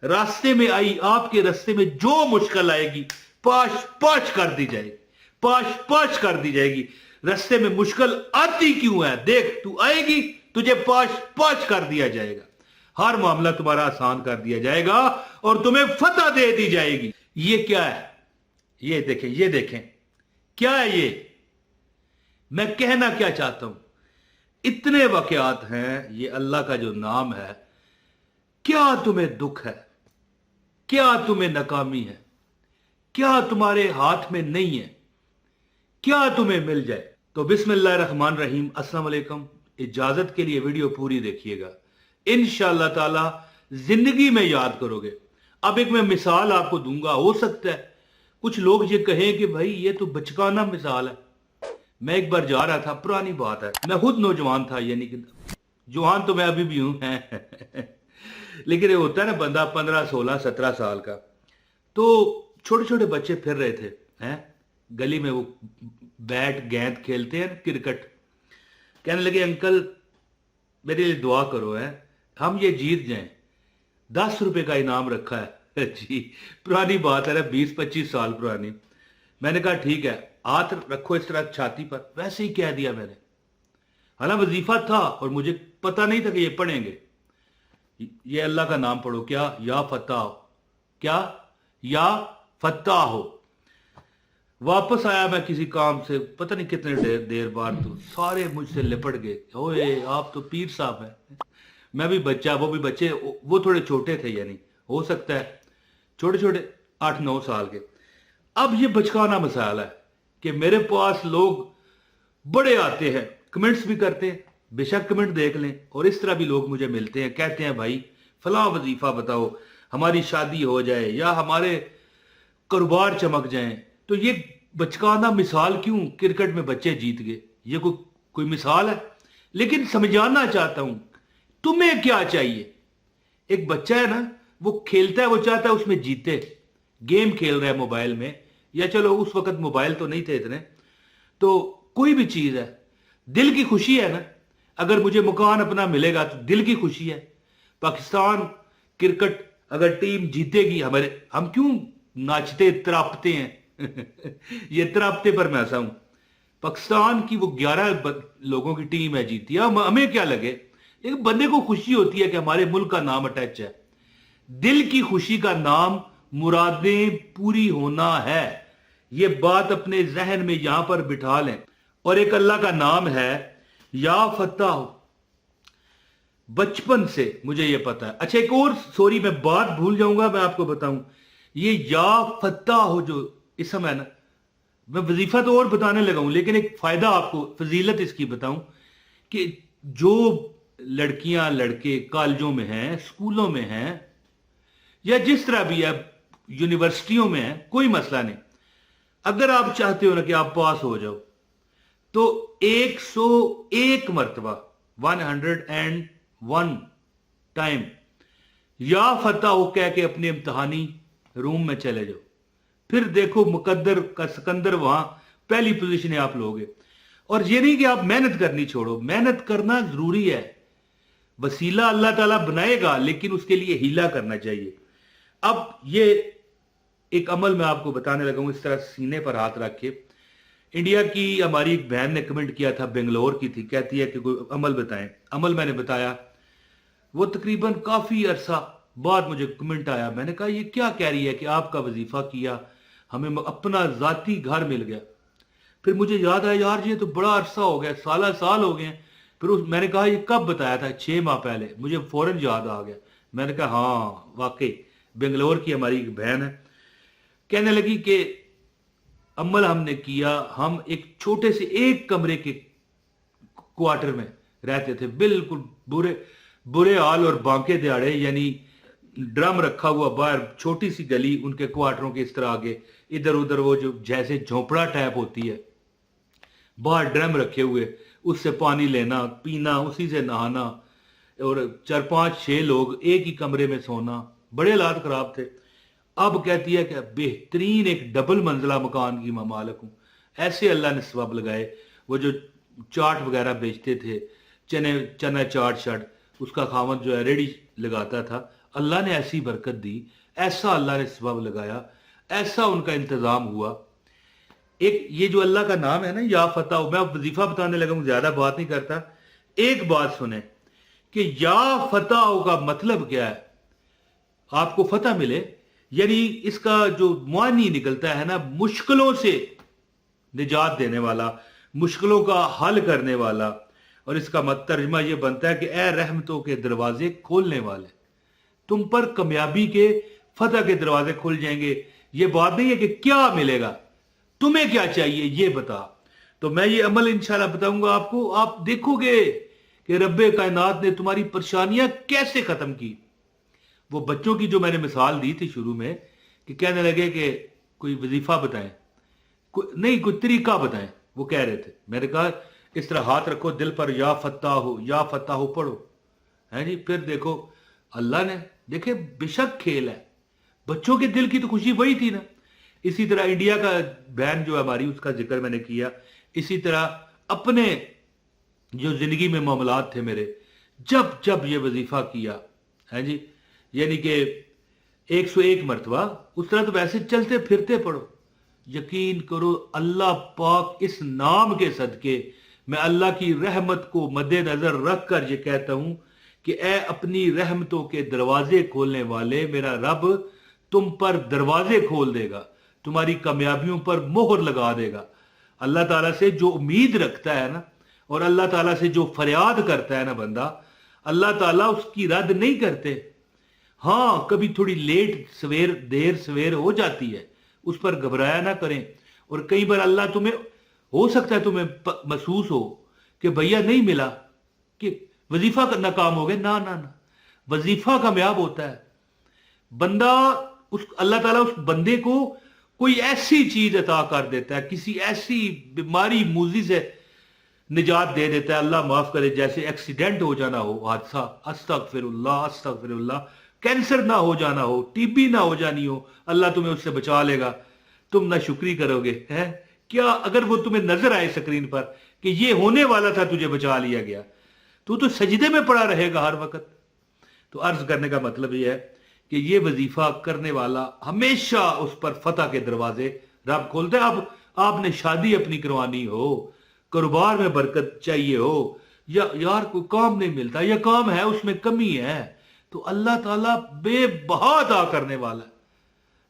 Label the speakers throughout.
Speaker 1: रास्ते में आई, आपके रास्ते में जो मुश्किल आएगी पाश पाश कर दी जाएगी, पाश पाश कर दी जाएगी। रास्ते में मुश्किल आती क्यों है, देख तू आएगी, तुझे पाश पाश कर दिया जाएगा। हर मामला तुम्हारा आसान कर दिया जाएगा और तुम्हें फतह दे दी जाएगी। ये क्या है, ये देखें, ये देखें क्या है ये। मैं कहना क्या चाहता हूं, इतने वाकयात हैं, ये अल्लाह का जो नाम है। क्या तुम्हें दुख है, क्या तुम्हें नाकामी है, क्या तुम्हारे हाथ में नहीं है, क्या तुम्हें मिल जाए। तो बिस्मिल्लाहिर्रहमानिर्रहीम, अस्सलाम वालेकुम। इजाजत के लिए वीडियो पूरी देखिएगा, इंशाअल्लाह ताला जिंदगी में याद करोगे। अब एक मैं मिसाल आपको दूंगा, हो सकता है कुछ लोग ये कहें कि भाई ये तो बचकाना मिसाल है। मैं एक बार जा रहा था, पुरानी बात है, मैं खुद नौजवान था, यानी कि जवान तो मैं अभी भी हूं लेकिन ये होता है ना बंदा 15, 16, 17 साल का, तो छोटे छोटे बच्चे फिर रहे थे हैं गली में, वो बैट गेंद खेलते हैं क्रिकेट। कहने लगे अंकल मेरे लिए दुआ करो, है हम ये जीत जाएं, 10 रुपए का इनाम रखा है जी। पुरानी बात है ना, 20-25 साल पुरानी। मैंने कहा ठीक है, हाथ रखो इस तरह छाती पर, वैसे ही कह दिया मैंने। हालांकि वजीफा था और मुझे पता नहीं था कि ये पढ़ेंगे। ये अल्लाह का नाम पढ़ो, क्या या फत्ताह हो, क्या या फत्ताह हो। वापस आया मैं किसी काम से, पता नहीं कितने देर बाद, तो सारे मुझसे लिपट गए, ओए आप तो पीर साहब हैं। मैं भी बच्चा, वो भी बच्चे, वो थोड़े छोटे थे, यानी हो सकता है छोटे छोटे 8-9 साल के। अब ये बचकाना मसाला है कि मेरे पास लोग बड़े आते हैं, कमेंट्स भी करते हैं, बेशक कमेंट देख लें, और इस तरह भी लोग मुझे मिलते हैं, कहते हैं भाई फलां वजीफा बताओ, हमारी शादी हो जाए या हमारे कारोबार चमक जाएं। तो ये बचकाना मिसाल क्यों, क्रिकेट में बच्चे जीत गए, ये कोई मिसाल है। लेकिन समझाना चाहता हूं, तुम्हें क्या चाहिए। एक बच्चा है ना, वो खेलता है, वो चाहता है उसमें जीते, गेम खेल रहा है मोबाइल में, या चलो उस वक्त मोबाइल तो नहीं थे इतने, तो कोई भी चीज है, दिल की खुशी है ना। अगर मुझे मकान अपना मिलेगा तो दिल की खुशी है। पाकिस्तान क्रिकेट अगर टीम जीतेगी, हमारे हम क्यों नाचते तरापते हैं ये तरापते पर मैं हंसा हूं। पाकिस्तान की वो 11 लोगों की टीम है, जीती है, हमें क्या लगे, एक बंदे को खुशी होती है कि हमारे मुल्क का नाम अटैच है। दिल की खुशी का नाम मुरादें पूरी होना है। ये बात अपने जहन में यहां पर बिठा लें। और एक अल्लाह का नाम है या फत्ताह। बचपन से मुझे ये पता है। अच्छा एक और, सॉरी मैं बात भूल जाऊंगा, मैं आपको बताऊं, ये या फत्ताह हो जो इसम है ना, मैं वजीफा तो और बताने लगा हूं, लेकिन एक फायदा आपको, फजीलत इसकी बताऊं कि जो लड़कियां लड़के कॉलेजों में हैं, स्कूलों में हैं, या जिस तरह भी है, यूनिवर्सिटियों में है, कोई मसला नहीं, अगर आप चाहते हो ना कि आप पास हो जाओ, तो 101 मरतबा 101 टाइम या फतह हो कह के अपने इम्तहानी रूम में चले जाओ। फिर देखो मुकद्दर का सिकंदर वहां पहली पोजीशन है आप लोगे। और ये नहीं कि आप मेहनत करनी छोड़ो, मेहनत करना जरूरी है, वसीला अल्लाह ताला बनाएगा, लेकिन उसके लिए हीला करना चाहिए। अब ये एक अमल मैं आपको बताने लगा हूं, इस तरह सीने पर हाथ रख के। इंडिया की हमारी एक बहन ने कमेंट किया था, बेंगलोर की थी, कहती है कि कोई अमल बताएं। अमल मैंने बताया, वो तकरीबन काफी अरसा बाद मुझे कमेंट आया। मैंने कहा ये क्या कह रही है कि आपका वजीफा किया, हमें अपना जाती घर मिल गया। फिर मुझे याद आया, यार ये तो बड़ा अरसा हो गया, साल हो गए। फिर मैंने कहा ये कब बताया था, 6 माह पहले। मुझे फौरन याद आ गया। मैंने कहा हाँ वाकई, बेंगलोर की हमारी एक बहन है। कहने लगी कि अमल हमने किया, हम एक छोटे से एक कमरे के क्वार्टर में रहते थे, बिल्कुल बुरे हाल और बांके दिहाड़े, यानी ड्रम रखा हुआ बाहर, छोटी सी गली उनके क्वार्टरों के इस तरह आगे, इधर उधर वो जो जैसे झोंपड़ा टाइप होती है, बाहर ड्रम रखे हुए, उससे पानी लेना पीना, उसी से नहाना, और 4-5-6 लोग एक ही कमरे में सोना, बड़े हालात खराब थे। अब कहती है कि बेहतरीन एक डबल मंजिला मकान की मैं मालिक हूं। ऐसे अल्लाह ने सबब लगाए। वो जो चाट वगैरह बेचते थे, चना चाट शाट, उसका खामद जो है रेडी लगाता था। अल्लाह ने ऐसी बरकत दी, ऐसा अल्लाह ने सबब लगाया, ऐसा उनका इंतजाम हुआ। एक ये जो अल्लाह का नाम है ना, या फतह, मैं अब वजीफा बताने लगा हूं, ज्यादा बात नहीं करता। एक बात सुने कि या फतह का मतलब क्या है। आपको फतह मिले यानी इसका जो मानी निकलता है ना, मुश्किलों से निजात देने वाला, मुश्किलों का हल करने वाला। और इसका तर्जमा यह बनता है कि ए रहमतों के दरवाजे खोलने वाले, तुम पर कामयाबी के, फतह के दरवाजे खुल जाएंगे। ये बात नहीं है कि क्या मिलेगा, तुम्हें क्या चाहिए ये बता। तो मैं ये अमल इंशाल्लाह बताऊंगा आपको, आप देखोगे कि रब्बे कायनात ने तुम्हारी परेशानियां कैसे खत्म की। वो बच्चों की जो मैंने मिसाल दी थी शुरू में कि कहने लगे कि कोई वजीफा बताएं, नहीं कोई तरीका बताएं, वो कह रहे थे। मैंने कहा इस तरह हाथ रखो दिल पर, या फत्ता हो पढ़ो, है जी। फिर देखो अल्लाह ने, देखे बेशक खेल है, बच्चों के दिल की तो खुशी वही थी ना। इसी तरह इंडिया का बहन जो हमारी, उसका जिक्र मैंने किया। इसी तरह अपने जो जिंदगी में मामलात थे मेरे, जब जब ये वजीफा किया है जी, यानी कि 101 मरतबा, उस तरह तो वैसे चलते फिरते पढ़ो। यकीन करो अल्लाह पाक इस नाम के सदके मैं अल्लाह की रहमत को मद्देनजर रख कर ये कहता हूं कि ए अपनी रहमतों के दरवाजे खोलने वाले, मेरा रब तुम पर दरवाजे खोल देगा, तुम्हारी कामयाबियों पर मोहर लगा देगा। अल्लाह ताला से जो उम्मीद रखता है ना, और अल्लाह ताला से जो फरियाद करता है ना बंदा, अल्लाह ताला उसकी रद्द नहीं करते। हाँ, कभी थोड़ी देर सवेर हो जाती है, उस पर घबराया ना करें। और कई बार अल्लाह तुम्हें, हो सकता है तुम्हें महसूस हो कि भैया नहीं मिला, कि वजीफा नाकाम हो गए, ना ना ना, वजीफा कामयाब होता है। बंदा उस अल्लाह ताला उस बंदे को कोई ऐसी चीज अता कर देता है, किसी ऐसी बीमारी मूजी से निजात दे देता है, अल्लाह माफ करे, जैसे एक्सीडेंट हो जाना हो, हादसा, अस्तगफिरुल्लाह अस्तगफिरुल्लाह, कैंसर ना हो जाना हो, टीबी ना हो जानी हो, अल्लाह तुम्हें उससे बचा लेगा। तुम ना शुक्री करोगे, है क्या? अगर वो तुम्हें नजर आए स्क्रीन पर कि ये होने वाला था, तुझे बचा लिया गया, तो सजदे में पड़ा रहेगा हर वक्त। तो अर्ज करने का मतलब यह है कि ये वजीफा करने वाला हमेशा उस पर फतह के दरवाजे रब खोलते हैं। अब आपने शादी अपनी करवानी हो, कारोबार में बरकत चाहिए हो, या यार कोई काम नहीं मिलता, या काम है उसमें कमी है, तो अल्लाह ताला बेबहा अता करने वाला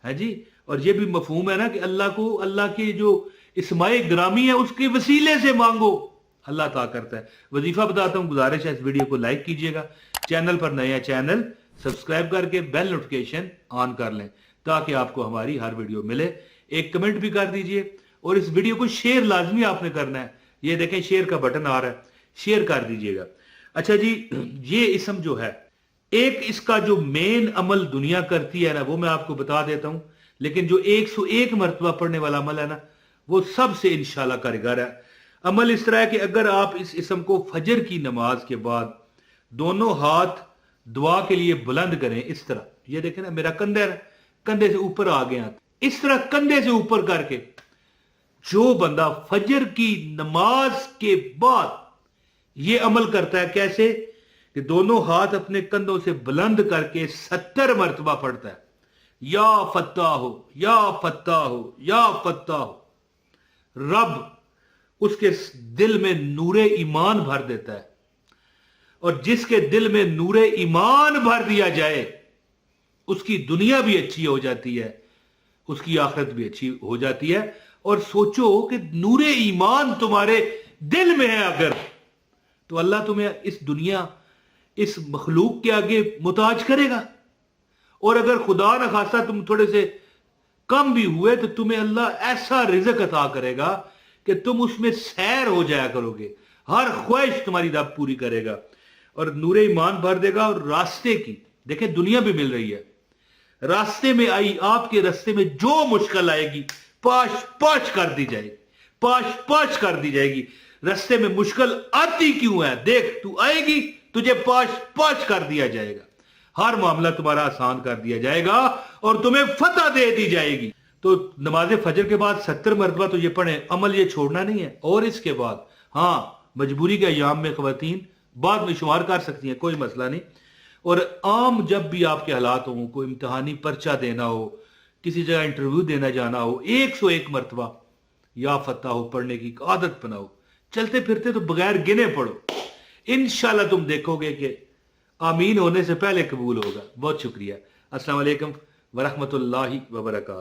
Speaker 1: है जी। और ये भी मफहूम है ना कि अल्लाह को, अल्लाह के जो इस्माए ग्रामी है उसके वसीले से मांगो, अल्लाह अता करता है। वजीफा बताता हूं, गुजारिश है इस वीडियो को लाइक कीजिएगा, चैनल पर नया चैनल सब्सक्राइब करके बेल नोटिफिकेशन ऑन कर लें ताकि आपको हमारी हर वीडियो मिले। एक कमेंट भी कर दीजिए, और इस वीडियो को शेयर लाजमी आपने करना है। ये देखें शेयर का बटन आ रहा है, शेयर कर दीजिएगा। अच्छा जी, ये इसम जो है, एक इसका जो मेन अमल दुनिया करती है ना, वो मैं आपको बता देता हूं। लेकिन जो 101 मरतबा पढ़ने वाला अमल है ना, वो सबसे इंशाल्लाह कारगर है। अमल इस तरह है कि अगर आप इस इसम को फजर की नमाज के बाद दोनों हाथ दुआ के लिए बुलंद करें, इस तरह, ये देखें ना, मेरा कंधे से ऊपर आ गया, इस तरह कंधे से ऊपर करके जो बंदा फजर की नमाज के बाद ये अमल करता है, कैसे कि दोनों हाथ अपने कंधों से बुलंद करके 70 मरतबा पढ़ता है, या फत्ता हो, या फत्ता हो, या फत्ता हो, रब उसके दिल में नूरे ईमान भर देता है। और जिसके दिल में नूरे ईमान भर दिया जाए, उसकी दुनिया भी अच्छी हो जाती है, उसकी आखिरत भी अच्छी हो जाती है। और सोचो कि नूरे ईमान तुम्हारे दिल में है अगर, तो अल्लाह तुम्हें इस दुनिया, इस मखलूक के आगे मुताज करेगा। और अगर खुदा न खास्ता तुम थोड़े से कम भी हुए, तो तुम्हें अल्लाह ऐसा रिज़्क अता करेगा कि तुम उसमें सैर हो जाया करोगे, हर ख्वाहिश तुम्हारी रब पूरी करेगा और नूरे ईमान भर देगा। और रास्ते की देखें, दुनिया भी मिल रही है, रास्ते में आई, आपके रास्ते में जो मुश्किल आएगी, पाश कर दी जाएगी, पाश कर दी जाएगी। रास्ते में मुश्किल आती क्यों है, देख तू आएगी, तुझे पाश कर दिया जाएगा, हर मामला तुम्हारा आसान कर दिया जाएगा और तुम्हें फतह दे दी जाएगी। तो नमाज फजर के बाद 70 मरतबा तो ये पढ़े, अमल ये छोड़ना नहीं है। और इसके बाद हाँ, मजबूरी के अयाम में ख्वातीन बाद में शुमार कर सकती हैं, कोई मसला नहीं। اور عام جب بھی آپ کے حالات ہوں، کوئی امتحانی پرچہ دینا ہو، کسی جگہ انٹرویو دینا جانا ہو، 101 مرتبہ یا فتح ہو پڑھنے کی عادت بناؤ، چلتے پھرتے تو بغیر گنے پڑھو، انشاءاللہ تم دیکھو گے کہ آمین ہونے سے پہلے قبول ہوگا۔ بہت شکریہ، السلام علیکم ورحمۃ اللہ وبرکاتہ۔